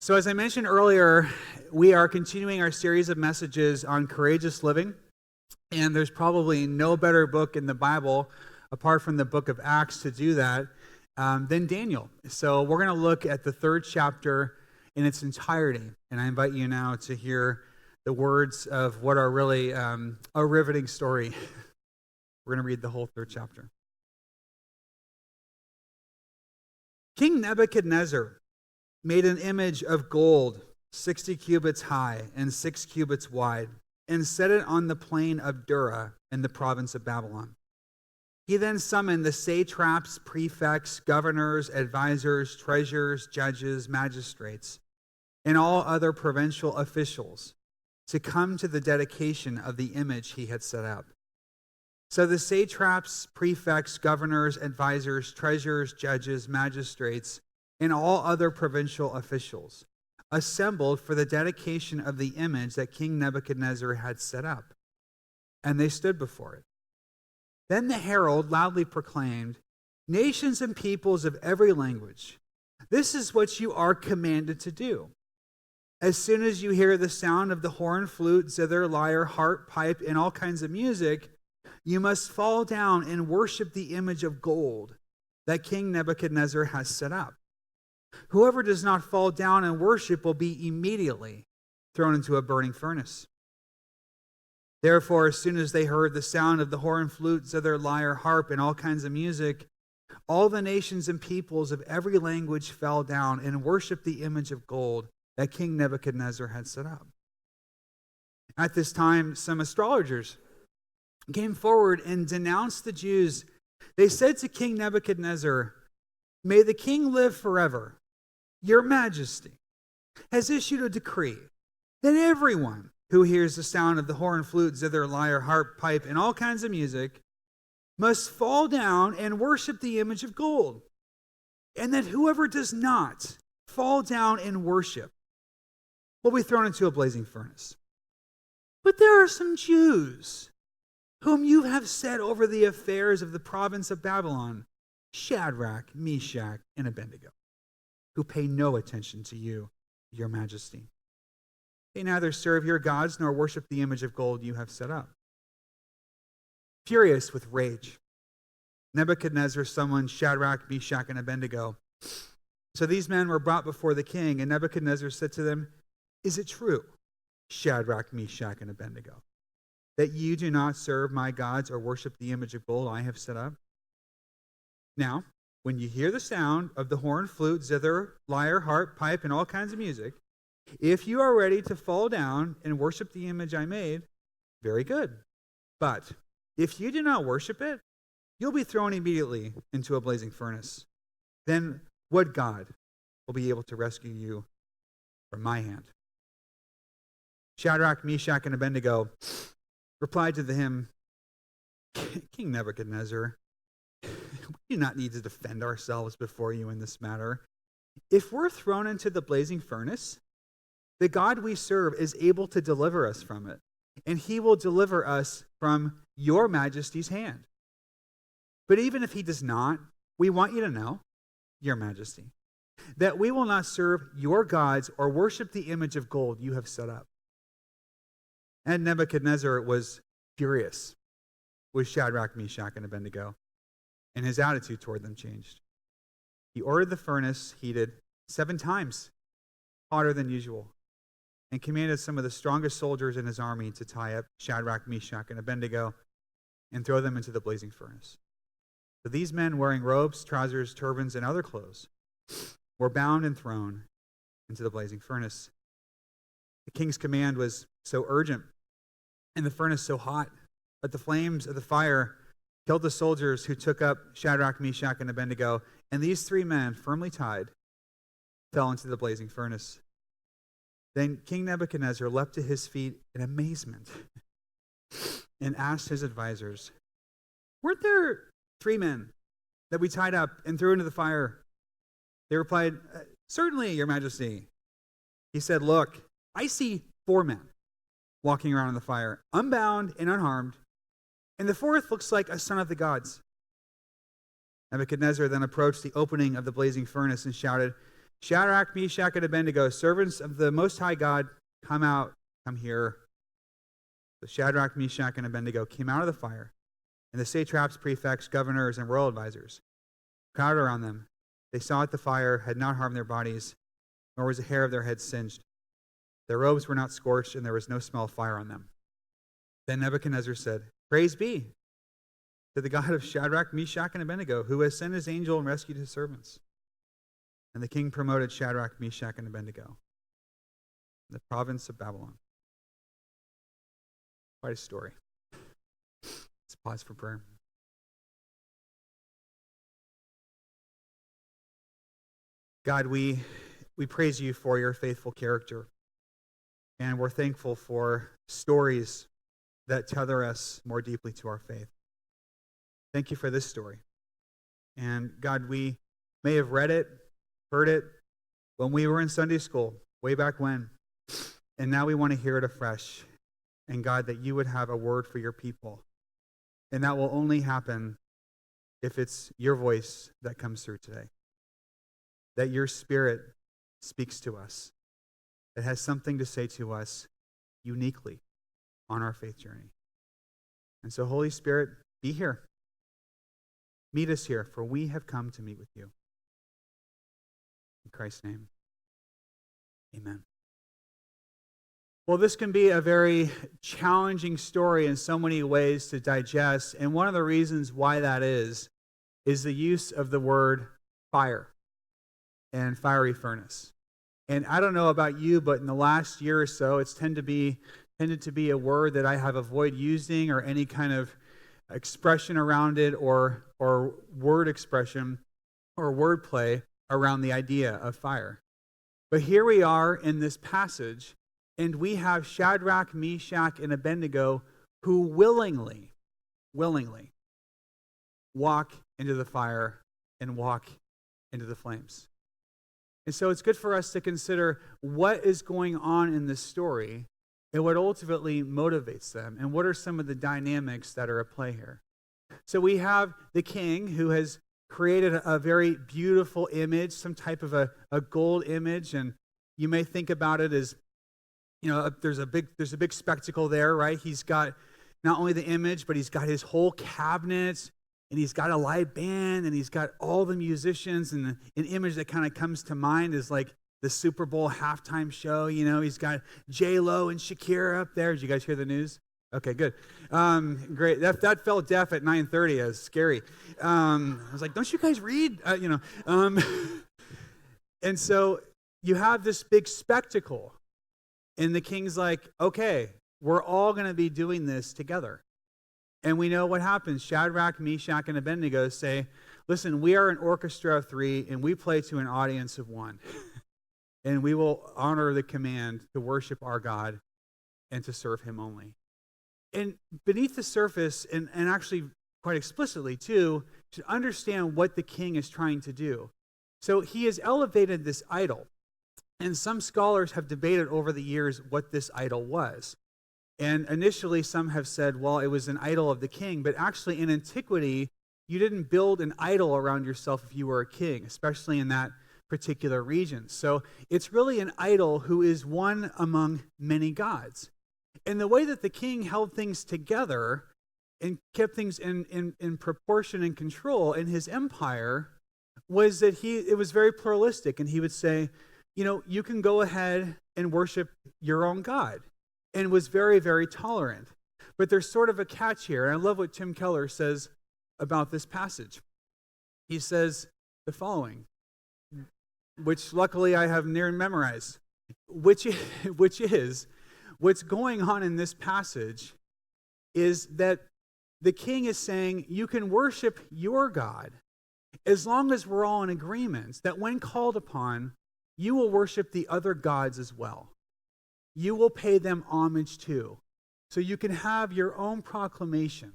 So as I mentioned earlier, we are continuing our series of messages on courageous living, and there's probably no better book in the Bible, apart from the book of Acts, to do that than Daniel. So we're going to look at the third chapter in its entirety, and I invite you now to hear the words of what are really a riveting story. We're going to read the whole third chapter. King Nebuchadnezzar made an image of gold, 60 cubits high and 6 cubits wide, and set it on the plain of Dura in the province of Babylon. He then summoned the satraps, prefects, governors, advisors, treasurers, judges, magistrates, and all other provincial officials to come to the dedication of the image he had set up. So the satraps, prefects, governors, advisors, treasurers, judges, magistrates, and all other provincial officials assembled for the dedication of the image that King Nebuchadnezzar had set up, and they stood before it. Then the herald loudly proclaimed, "Nations and peoples of every language, this is what you are commanded to do. As soon as you hear the sound of the horn, flute, zither, lyre, harp, pipe, and all kinds of music, you must fall down and worship the image of gold that King Nebuchadnezzar has set up. Whoever does not fall down and worship will be immediately thrown into a burning furnace." Therefore, as soon as they heard the sound of the horn, flute, zither, lyre, harp, and all kinds of music, all the nations and peoples of every language fell down and worshiped the image of gold that King Nebuchadnezzar had set up. At this time, some astrologers came forward and denounced the Jews. They said to King Nebuchadnezzar, "May the king live forever. Your Majesty has issued a decree that everyone who hears the sound of the horn, flute, zither, lyre, harp, pipe, and all kinds of music must fall down and worship the image of gold, and that whoever does not fall down and worship will be thrown into a blazing furnace. But there are some Jews whom you have set over the affairs of the province of Babylon, Shadrach, Meshach, and Abednego, who pay no attention to you, your Majesty. They neither serve your gods nor worship the image of gold you have set up." Furious with rage, Nebuchadnezzar summoned Shadrach, Meshach, and Abednego. So these men were brought before the king, and Nebuchadnezzar said to them, "Is it true, Shadrach, Meshach, and Abednego, that you do not serve my gods or worship the image of gold I have set up? Now, when you hear the sound of the horn, flute, zither, lyre, harp, pipe, and all kinds of music, if you are ready to fall down and worship the image I made, very good. But if you do not worship it, you'll be thrown immediately into a blazing furnace. Then what God will be able to rescue you from my hand?" Shadrach, Meshach, and Abednego replied to him, "King Nebuchadnezzar, we do not need to defend ourselves before you in this matter. If we're thrown into the blazing furnace, the God we serve is able to deliver us from it, and he will deliver us from your Majesty's hand. But even if he does not, we want you to know, your Majesty, that we will not serve your gods or worship the image of gold you have set up." And Nebuchadnezzar was furious with Shadrach, Meshach, and Abednego, and his attitude toward them changed. He ordered the furnace heated 7 times hotter than usual, and commanded some of the strongest soldiers in his army to tie up Shadrach, Meshach, and Abednego and throw them into the blazing furnace. So these men, wearing robes, trousers, turbans, and other clothes, were bound and thrown into the blazing furnace. The king's command was so urgent and the furnace so hot that the flames of the fire killed the soldiers who took up Shadrach, Meshach, and Abednego, and these 3 men, firmly tied, fell into the blazing furnace. Then King Nebuchadnezzar leapt to his feet in amazement and asked his advisors, "Weren't there 3 men that we tied up and threw into the fire?" They replied, "Certainly, your Majesty." He said, "Look, I see 4 men walking around in the fire, unbound and unharmed, and the 4th looks like a son of the gods." Nebuchadnezzar then approached the opening of the blazing furnace and shouted, Shadrach, Meshach, and Abednego, servants of the Most High God, come out, come here. So Shadrach, Meshach, and Abednego came out of the fire, and the satraps, prefects, governors, and royal advisors crowded around them. They saw that the fire had not harmed their bodies, nor was a hair of their heads singed. Their robes were not scorched, and there was no smell of fire on them. Then Nebuchadnezzar said, "Praise be to the God of Shadrach, Meshach, and Abednego, who has sent his angel and rescued his servants." And the king promoted Shadrach, Meshach, and Abednego in the province of Babylon. Quite a story. Let's pause for prayer. God, we praise you for your faithful character. And we're thankful for stories that tether us more deeply to our faith. Thank you for this story. And God, we may have read it, heard it when we were in Sunday school, way back when. And now we want to hear it afresh. And God, that you would have a word for your people. And that will only happen if it's your voice that comes through today. That your Spirit speaks to us. That has something to say to us uniquely on our faith journey. And so, Holy Spirit, be here. Meet us here, for we have come to meet with you. In Christ's name, amen. Well, this can be a very challenging story in so many ways to digest, and one of the reasons why that is the use of the word fire and fiery furnace. And I don't know about you, but in the last year or so, it's tended to be a word that I have avoided using, or any kind of expression around it, or word expression or wordplay around the idea of fire. But here we are in this passage, and we have Shadrach, Meshach, and Abednego who willingly walk into the fire and walk into the flames. And so it's good for us to consider what is going on in this story and what ultimately motivates them, and what are some of the dynamics that are at play here. So we have the king who has created a very beautiful image, some type of a gold image, and you may think about it as, there's a big spectacle there, right? He's got not only the image, but he's got his whole cabinet, and he's got a live band, and he's got all the musicians, and an image that kind of comes to mind is like the Super Bowl halftime show. He's got J-Lo and Shakira up there. Did you guys hear the news? Okay, good. Great. That felt deaf at 9:30. It was scary. I was like, don't you guys read? And so you have this big spectacle, and the king's like, okay, we're all going to be doing this together. And we know what happens. Shadrach, Meshach, and Abednego say, listen, we are an orchestra of three, and we play to an audience of one. And we will honor the command to worship our God and to serve him only. And beneath the surface, and actually quite explicitly too, to understand what the king is trying to do. So he has elevated this idol. And some scholars have debated over the years what this idol was. And initially some have said, well, it was an idol of the king. But actually in antiquity, you didn't build an idol around yourself if you were a king, especially in that particular region. So it's really an idol who is one among many gods. And the way that the king held things together and kept things in proportion and control in his empire was that it was very pluralistic. And he would say, you can go ahead and worship your own God. And was very, very tolerant. But there's sort of a catch here. And I love what Tim Keller says about this passage. He says the following, which luckily I have near memorized, which is what's going on in this passage is that the king is saying you can worship your God as long as we're all in agreement that when called upon, you will worship the other gods as well. You will pay them homage too. So you can have your own proclamation.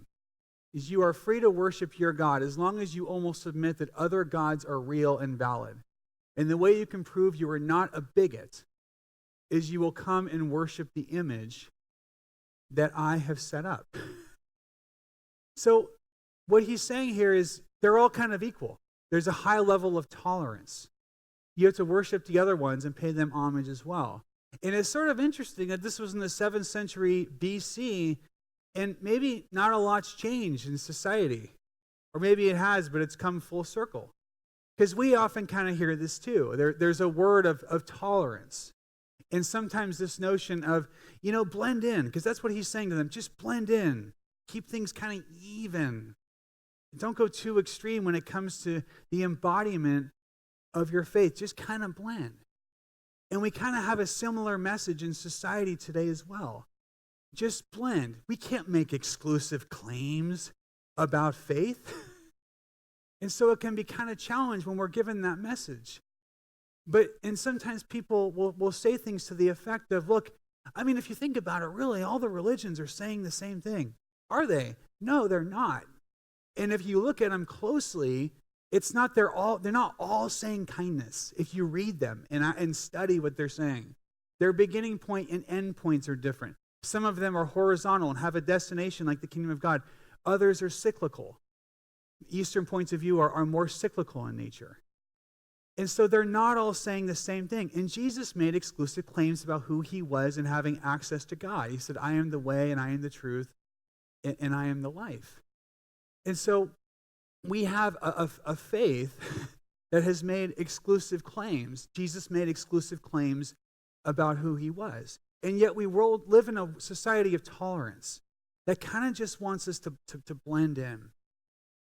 Is you are free to worship your God as long as you almost admit that other gods are real and valid. And the way you can prove you are not a bigot is you will come and worship the image that I have set up. So what he's saying here is they're all kind of equal. There's a high level of tolerance. you have to worship the other ones and pay them homage as well. And it's sort of interesting that this was in the 7th century BC, and maybe not a lot's changed in society. Or maybe it has, but it's come full circle. Because we often kind of hear this too. There's a word of tolerance. And sometimes this notion of, blend in. Because that's what he's saying to them. Just blend in. Keep things kind of even. Don't go too extreme when it comes to the embodiment of your faith. Just kind of blend. And we kind of have a similar message in society today as well. Just blend. We can't make exclusive claims about faith. And so it can be kind of challenged when we're given that message. And sometimes people will say things to the effect of, look, if you think about it, really, all the religions are saying the same thing. Are they? No, they're not. And if you look at them closely, it's not they're not all saying kindness. If you read them and study what they're saying, their beginning point and end points are different. Some of them are horizontal and have a destination like the kingdom of God. Others are cyclical. Eastern points of view are more cyclical in nature. And so they're not all saying the same thing. And Jesus made exclusive claims about who he was and having access to God. He said, I am the way and I am the truth and I am the life. And so we have a faith that has made exclusive claims. Jesus made exclusive claims about who he was. And yet we live in a society of tolerance that kind of just wants us to blend in.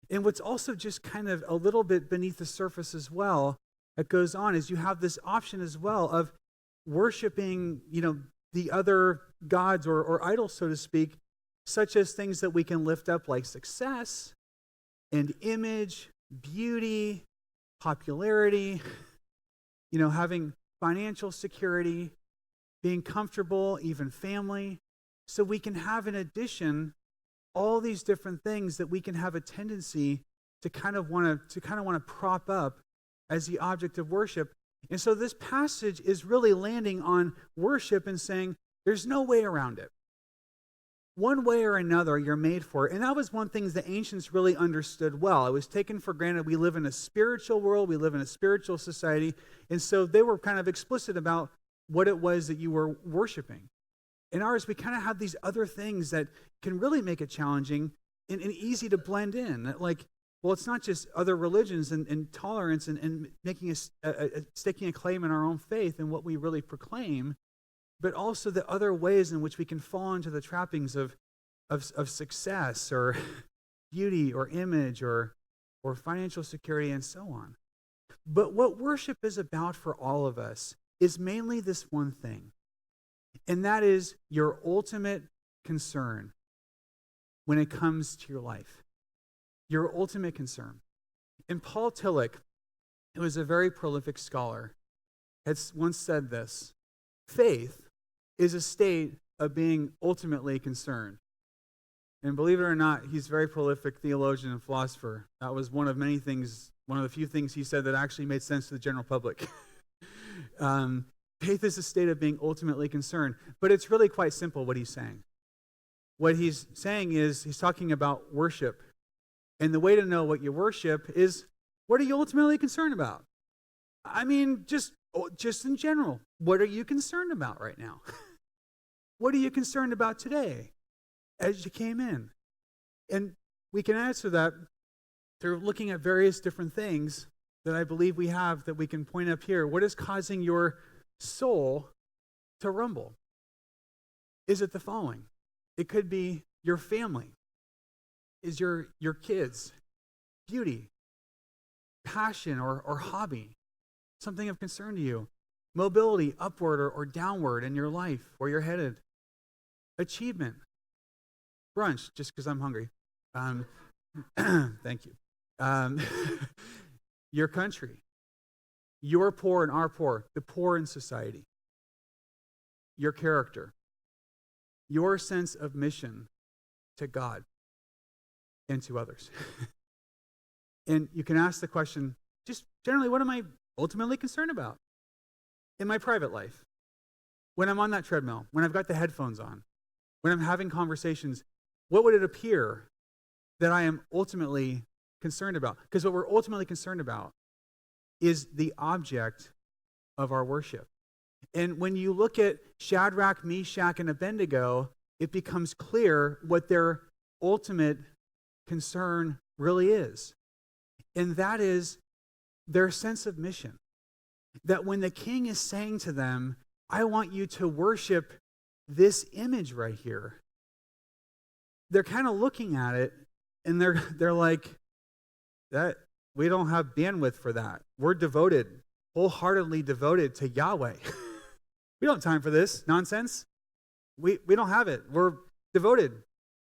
And what's also just kind of a little bit beneath the surface as well that goes on is you have this option as well of worshiping, the other gods or idols, so to speak, such as things that we can lift up like success and image, beauty, popularity, having financial security, being comfortable, even family. So we can have, in addition, all these different things that we can have a tendency to kind of want to prop up as the object of worship. And so this passage is really landing on worship and saying there's no way around it. One way or another, you're made for it. And that was one thing the ancients really understood well. It was taken for granted. We live in a spiritual world. We live in a spiritual society. And so they were kind of explicit about what it was that you were worshiping. In ours, we kind of have these other things that can really make it challenging and easy to blend in. It's not just other religions and tolerance and making staking a claim in our own faith and what we really proclaim, but also the other ways in which we can fall into the trappings of success or beauty or image or financial security and so on. But what worship is about for all of us is mainly this one thing, and that is your ultimate concern when it comes to your life. Your ultimate concern. And Paul Tillich, who was a very prolific scholar, had once said this: faith is a state of being ultimately concerned. And believe it or not, he's a very prolific theologian and philosopher. That was one of many things, one of the few things he said that actually made sense to the general public. Faith is a state of being ultimately concerned. But it's really quite simple what he's saying. What he's saying is he's talking about worship. And the way to know what you worship is, what are you ultimately concerned about? Just in general, what are you concerned about right now? What are you concerned about today as you came in? And we can answer that through looking at various different things that I believe we have that we can point up here. What is causing your soul to rumble? Is it the following? It could be your family. Is your kids, beauty, passion or hobby, something of concern to you? Mobility, upward or downward in your life, where you're headed. Achievement. Brunch, just because I'm hungry. Thank you. Your country. Your poor and our poor, the poor in society. Your character. Your sense of mission to God and to others. And you can ask the question, just generally, what am I ultimately concerned about in my private life? When I'm on that treadmill, when I've got the headphones on, when I'm having conversations, what would it appear that I am ultimately concerned about? Because what we're ultimately concerned about is the object of our worship. And when you look at Shadrach, Meshach, and Abednego, it becomes clear what their ultimate concern really is. And that is their sense of mission. That when the king is saying to them, I want you to worship this image right here, they're kind of looking at it and they're like, that we don't have bandwidth for that. We're devoted, wholeheartedly devoted to Yahweh. We don't have time for this nonsense. We don't have it. We're devoted.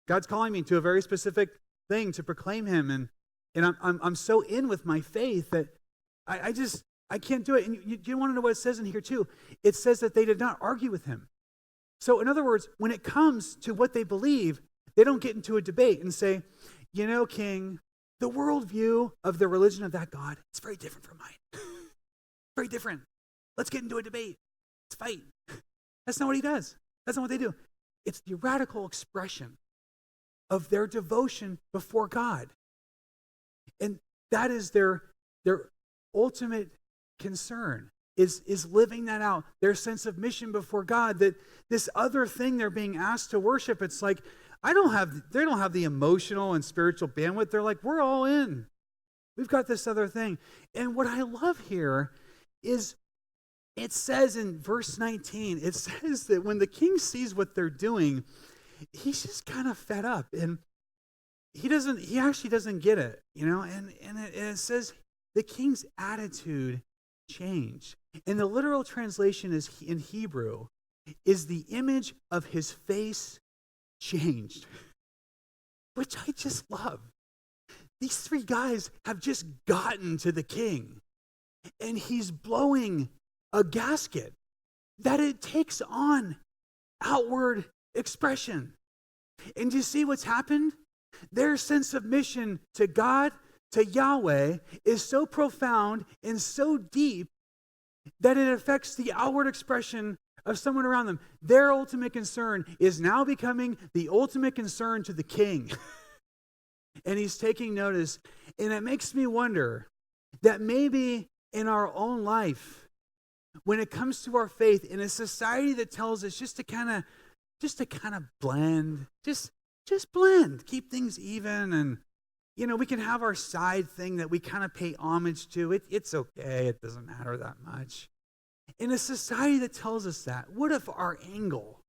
God's calling me to a very specific thing to proclaim him, and I'm so in with my faith that I can't do it. And you want to know what it says in here too? It says that they did not argue with him. So in other words, when it comes to what they believe, they don't get into a debate and say, you know, King, the worldview of the religion of that God is very different from mine. Very different. Let's get into a debate. Let's fight. That's not what he does. That's not what they do. It's the radical expression of their devotion before God. And that is their ultimate concern, is living that out, their sense of mission before God, that this other thing they're being asked to worship, it's like, they don't have the emotional and spiritual bandwidth. They're like, we're all in. We've got this other thing. And what I love here is it says in verse 19, it says that when the king sees what they're doing, he's just kind of fed up. And he actually doesn't get it, you know? And it says the king's attitude changed. And the literal translation is in Hebrew is the image of his face changed, which I just love. These three guys have just gotten to the king, and he's blowing a gasket that it takes on outward expression. And do you see what's happened? Their sense of mission to God, to Yahweh, is so profound and so deep that it affects the outward expression of someone around them. Their ultimate concern is now becoming the ultimate concern to the king. And he's taking notice. And it makes me wonder that maybe in our own life, when it comes to our faith, in a society that tells us just to kind of blend, just blend, keep things even, and you know, we can have our side thing that we kind of pay homage to. It's okay, it doesn't matter that much. In a society that tells us that, what if our angle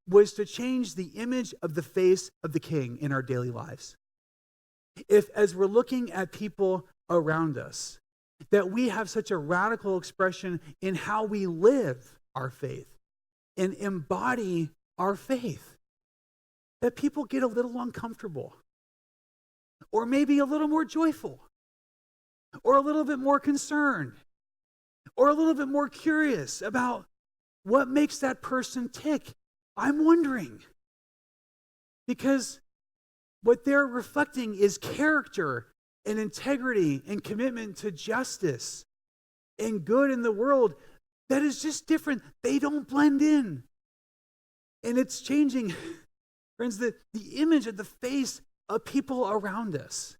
was to change the image of the face of the king in our daily lives? If, as we're looking at people around us, that we have such a radical expression in how we live our faith and embody our faith, that people get a little uncomfortable, or maybe a little more joyful, or a little bit more concerned, or a little bit more curious about what makes that person tick. I'm wondering. Because what they're reflecting is character and integrity and commitment to justice and good in the world that is just different. They don't blend in. And it's changing, friends, the image of the face of people around us.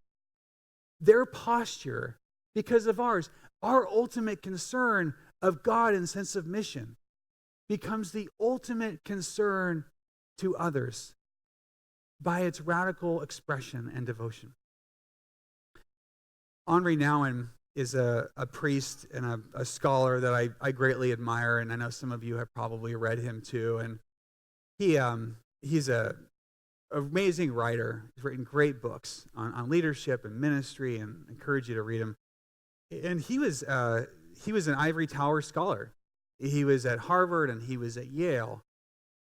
Their posture, because of ours, our ultimate concern of God and sense of mission becomes the ultimate concern to others by its radical expression and devotion. Henri Nouwen is a priest and a scholar that I greatly admire, and I know some of you have probably read him too. And he's an amazing writer. He's written great books on leadership and ministry, and I encourage you to read them. And he was an ivory tower scholar. He was at Harvard and he was at Yale.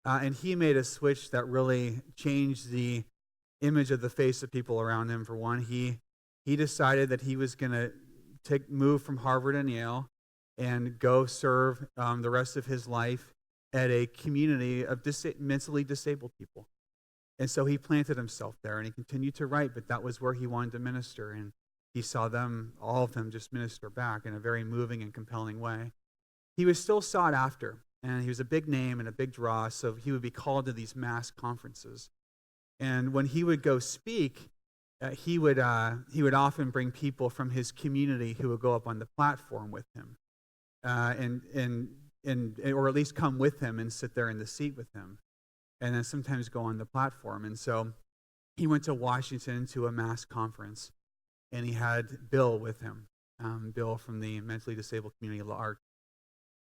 And he made a switch that really changed the image of the face of people around him. For one, he decided that he was going to move from Harvard and Yale and go serve the rest of his life at a community of mentally disabled people. And so he planted himself there, and he continued to write, but that was where he wanted to minister. And he saw all of them just minister back in a very moving and compelling way. He was still sought after, and he was a big name and a big draw, so he would be called to these mass conferences. And when he would go speak, he would often bring people from his community who would go up on the platform with him and or at least come with him and sit there in the seat with him, and then sometimes go on the platform. And so he went to Washington to a mass conference, and he had Bill with him, Bill from the mentally disabled community at large.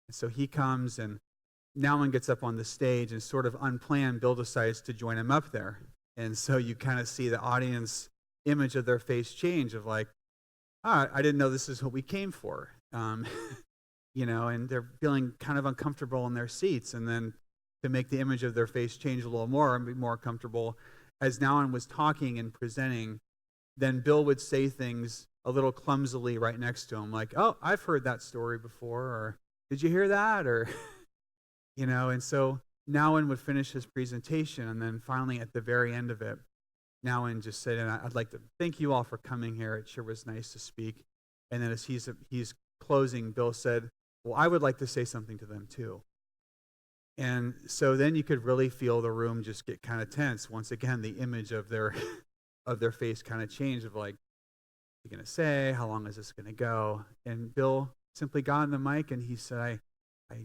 And so he comes, and Nowman gets up on the stage, and sort of unplanned, Bill decides to join him up there. And so you kind of see the audience image of their face change of like, I didn't know this is what we came for. And they're feeling kind of uncomfortable in their seats. And then to make the image of their face change a little more and be more comfortable, as Nowman was talking and presenting, then Bill would say things a little clumsily right next to him, like, oh, I've heard that story before, or did you hear that? Or, and so Nowman would finish his presentation, and then finally at the very end of it, Nowman just said, and I'd like to thank you all for coming here. It sure was nice to speak. And then as he's closing, Bill said, well, I would like to say something to them too. And so then you could really feel the room just get kind of tense. Once again, the image of their face kind of changed of like, what are you going to say? How long is this going to go? And Bill simply got on the mic and he said, I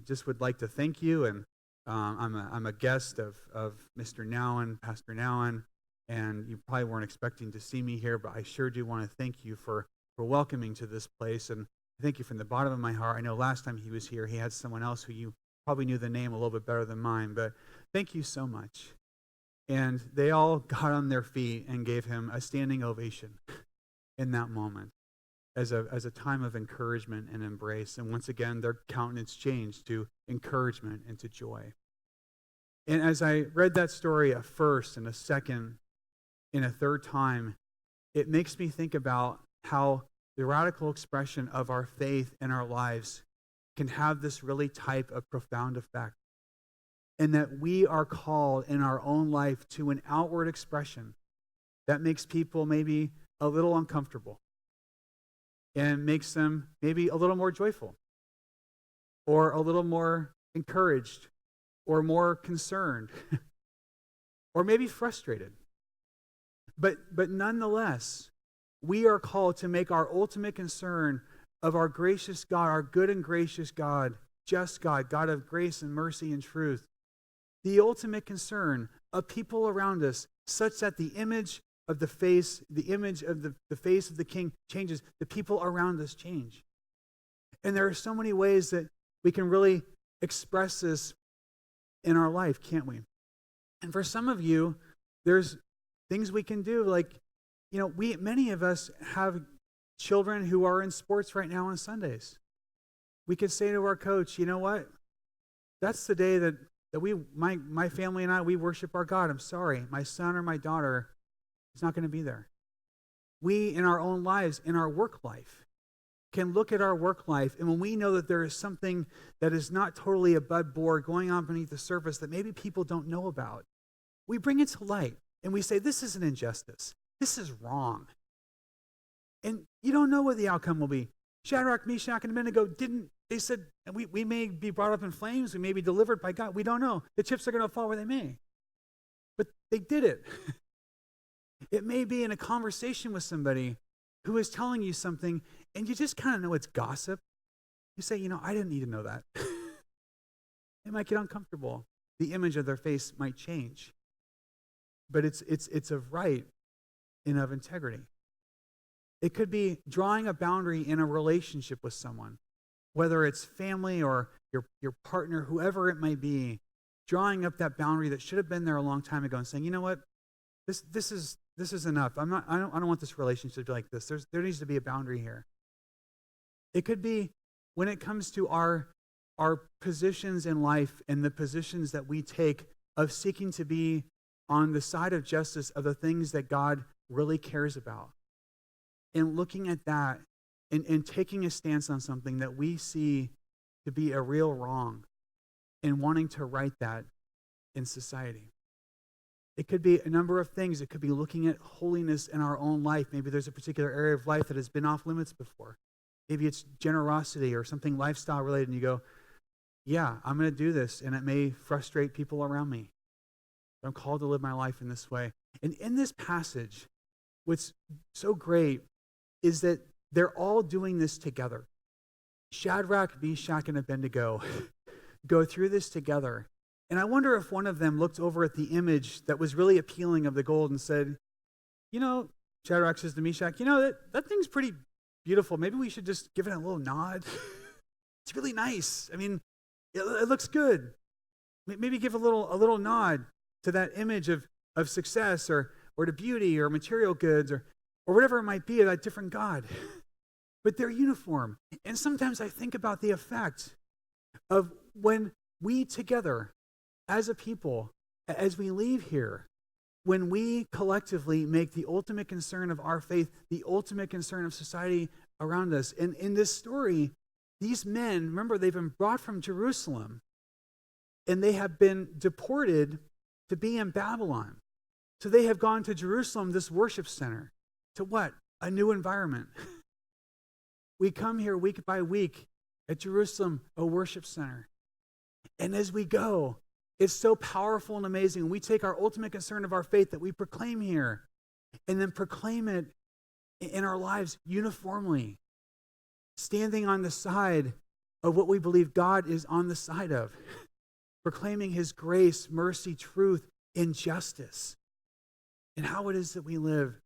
just would like to thank you. And I'm a guest of Mr. Nowman, Pastor Nowman, and you probably weren't expecting to see me here, but I sure do want to thank you for welcoming to this place. And thank you from the bottom of my heart. I know last time he was here, he had someone else who you probably knew the name a little bit better than mine, but thank you so much. And they all got on their feet and gave him a standing ovation in that moment as a time of encouragement and embrace. And once again, their countenance changed to encouragement and to joy. And as I read that story a first and a second and a third time, it makes me think about how the radical expression of our faith in our lives can have this really type of profound effect. And that we are called in our own life to an outward expression that makes people maybe a little uncomfortable and makes them maybe a little more joyful or a little more encouraged or more concerned or maybe frustrated. But nonetheless, we are called to make our ultimate concern of our gracious God, our good and gracious God, just God, God of grace and mercy and truth, the ultimate concern of people around us, such that the image of the face, the face of the King changes, the people around us change. And there are so many ways that we can really express this in our life, can't we? And for some of you, there's things we can do, like, many of us have children who are in sports right now on Sundays. We could say to our coach, you know what? That's the day that my family and I, we worship our God. I'm sorry, my son or my daughter is not going to be there. We, in our own lives, in our work life, can look at our work life, and when we know that there is something that is not totally above board going on beneath the surface that maybe people don't know about, we bring it to light, and we say, this is an injustice. This is wrong. And you don't know what the outcome will be. Shadrach, Meshach, and Abednego they said, we may be brought up in flames, we may be delivered by God. We don't know. The chips are going to fall where they may. But they did it. It may be in a conversation with somebody who is telling you something, and you just kind of know it's gossip. You say, I didn't need to know that. It might get uncomfortable. The image of their face might change. But it's of right and of integrity. It could be drawing a boundary in a relationship with someone, whether it's family or your partner, whoever it might be, drawing up that boundary that should have been there a long time ago and saying, you know what, this is enough. I don't want this relationship to be like this. There needs to be a boundary here. It could be when it comes to our positions in life and the positions that we take of seeking to be on the side of justice of the things that God really cares about. And looking at that and taking a stance on something that we see to be a real wrong and wanting to right that in society. It could be a number of things. It could be looking at holiness in our own life. Maybe there's a particular area of life that has been off limits before. Maybe it's generosity or something lifestyle related, and you go, yeah, I'm going to do this, and it may frustrate people around me. But I'm called to live my life in this way. And in this passage, what's so great is that they're all doing this together. Shadrach, Meshach, and Abednego go through this together. And I wonder if one of them looked over at the image that was really appealing of the gold and said, Shadrach says to Meshach, that thing's pretty beautiful. Maybe we should just give it a little nod. It's really nice. I mean, it looks good. Maybe give a little nod to that image of success or to beauty or material goods or whatever it might be, that different God. But they're uniform. And sometimes I think about the effect of when we together as a people, as we leave here, when we collectively make the ultimate concern of our faith, the ultimate concern of society around us. And in this story, these men, remember, they've been brought from Jerusalem and they have been deported to be in Babylon. So they have gone to Jerusalem, this worship center, to what? A new environment. We come here week by week at Jerusalem, a worship center. And as we go, it's so powerful and amazing. We take our ultimate concern of our faith that we proclaim here and then proclaim it in our lives uniformly, standing on the side of what we believe God is on the side of, proclaiming his grace, mercy, truth, and justice, and how it is that we live.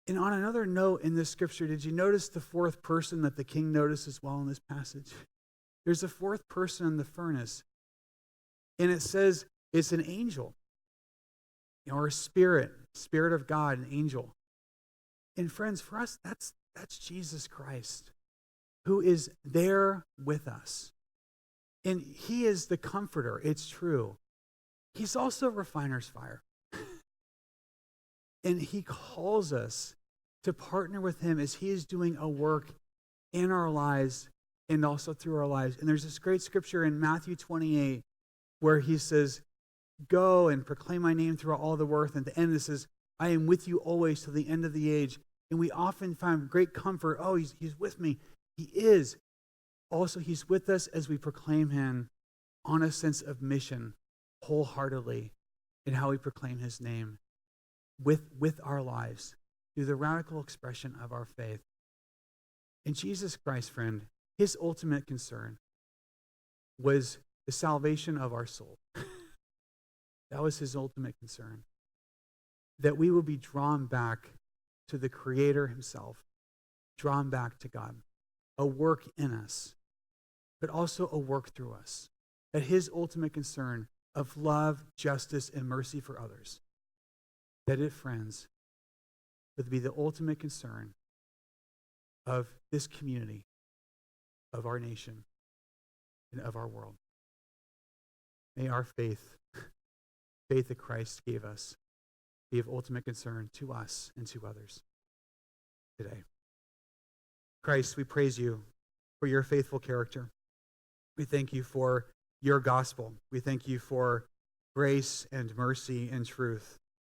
And on another note in this scripture, did you notice the fourth person that the king noticed as well in this passage? There's a fourth person in the furnace, and it says it's an angel, or a spirit of God, an angel. And friends, for us, that's Jesus Christ, who is there with us. And he is the comforter, it's true. He's also a refiner's fire. And he calls us to partner with him as he is doing a work in our lives and also through our lives. And there's this great scripture in Matthew 28 where he says, go and proclaim my name throughout all the earth. And at the end it says, I am with you always till the end of the age. And we often find great comfort. Oh, he's with me. He is. Also, he's with us as we proclaim him on a sense of mission, wholeheartedly, in how we proclaim his name with our lives through the radical expression of our faith. And Jesus Christ, friend, his ultimate concern was the salvation of our soul. That was his ultimate concern. That we will be drawn back to the Creator himself, drawn back to God, a work in us, but also a work through us. That his ultimate concern of love, justice, and mercy for others, that it, friends, would be the ultimate concern of this community, of our nation, and of our world. May our faith that Christ gave us, be of ultimate concern to us and to others today. Christ, we praise you for your faithful character. We thank you for your gospel. We thank you for grace and mercy and truth.